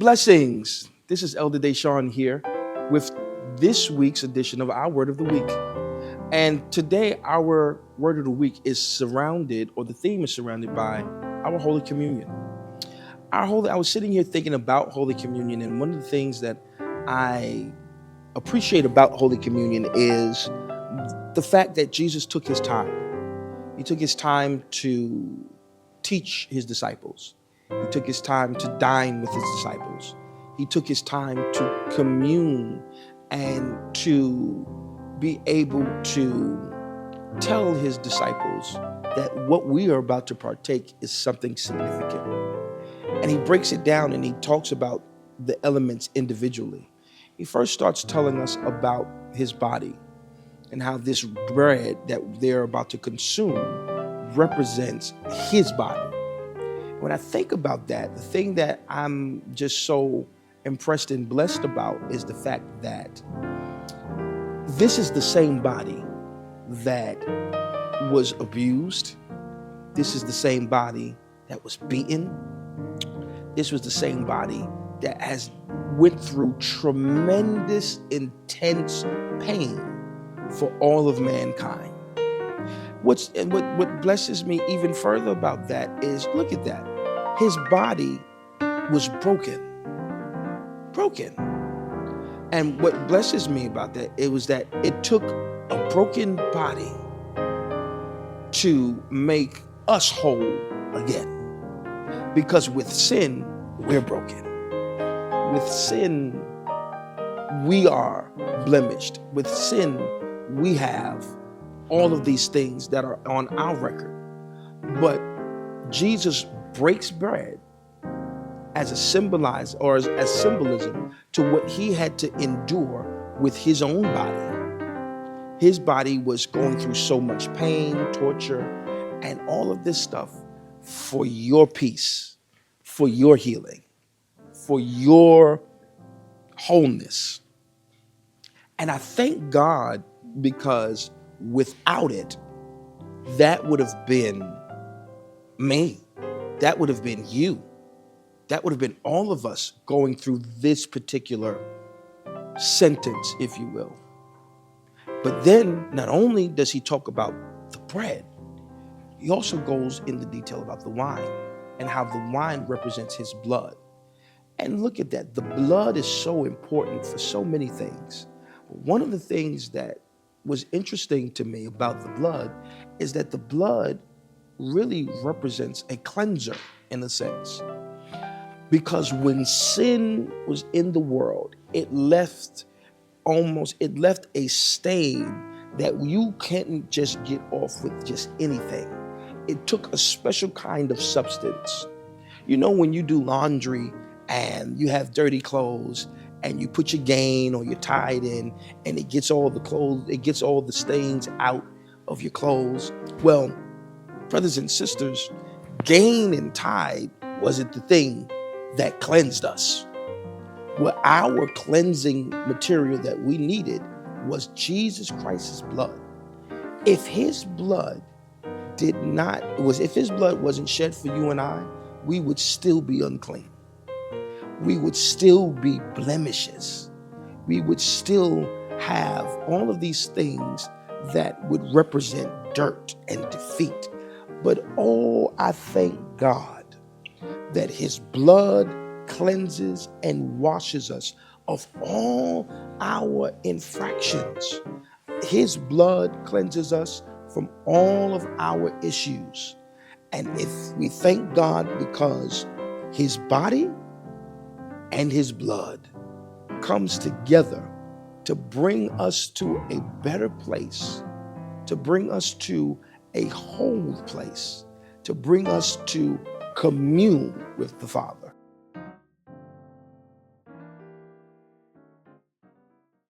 Blessings. This is Elder Daishon here with this week's edition of our Word of the Week. And today, our Word of the Week is surrounded, or the theme is surrounded by our Holy Communion. I was sitting here thinking about Holy Communion, and one of the things that I appreciate about Holy Communion is the fact that Jesus took his time. He took his time to teach his disciples. He took his time to dine with his disciples. He took his time to commune and to be able to tell his disciples that what we are about to partake is something significant. And he breaks it down and he talks about the elements individually. He first starts telling us about his body and how this bread that they're about to consume represents his body. When I think about that, the thing that I'm just so impressed and blessed about is the fact that this is the same body that was abused. This is the same body that was beaten. This was the same body that has went through tremendous, intense pain for all of mankind. What blesses me even further about that is, look at that. His body was broken. And what blesses me about that, it was that it took a broken body to make us whole again. Because with sin, we're broken. With sin, we are blemished. With sin, we have all of these things that are on our record. But Jesus breaks bread as a as symbolism to what he had to endure with his own body. His body was going through so much pain, torture, and all of this stuff for your peace, for your healing, for your wholeness. And I thank God because without it, that would have been me. That would have been you. That would have been all of us going through this particular sentence, if you will. But then not only does he talk about the bread, he also goes into detail about the wine and how the wine represents his blood. And look at that. The blood is so important for so many things. One of the things that was interesting to me about the blood is that the blood really represents a cleanser in a sense. Because when sin was in the world, it left a stain that you can't just get off with just anything. It took a special kind of substance. You know, when you do laundry and you have dirty clothes and you put your Gain or your Tide in and it gets all the stains out of your clothes. Well, brothers and sisters, Gain and Tide wasn't the thing that cleansed us. What our cleansing material that we needed was Jesus Christ's blood. If his blood wasn't shed for you and I, we would still be unclean. We would still be blemishes. We would still have all of these things that would represent dirt and defeat. But I thank God that his blood cleanses and washes us of all our infractions. His blood cleanses us from all of our issues. And if we thank God because his body and his blood comes together to bring us to a better place, to bring us to a whole place, to bring us to commune with the Father.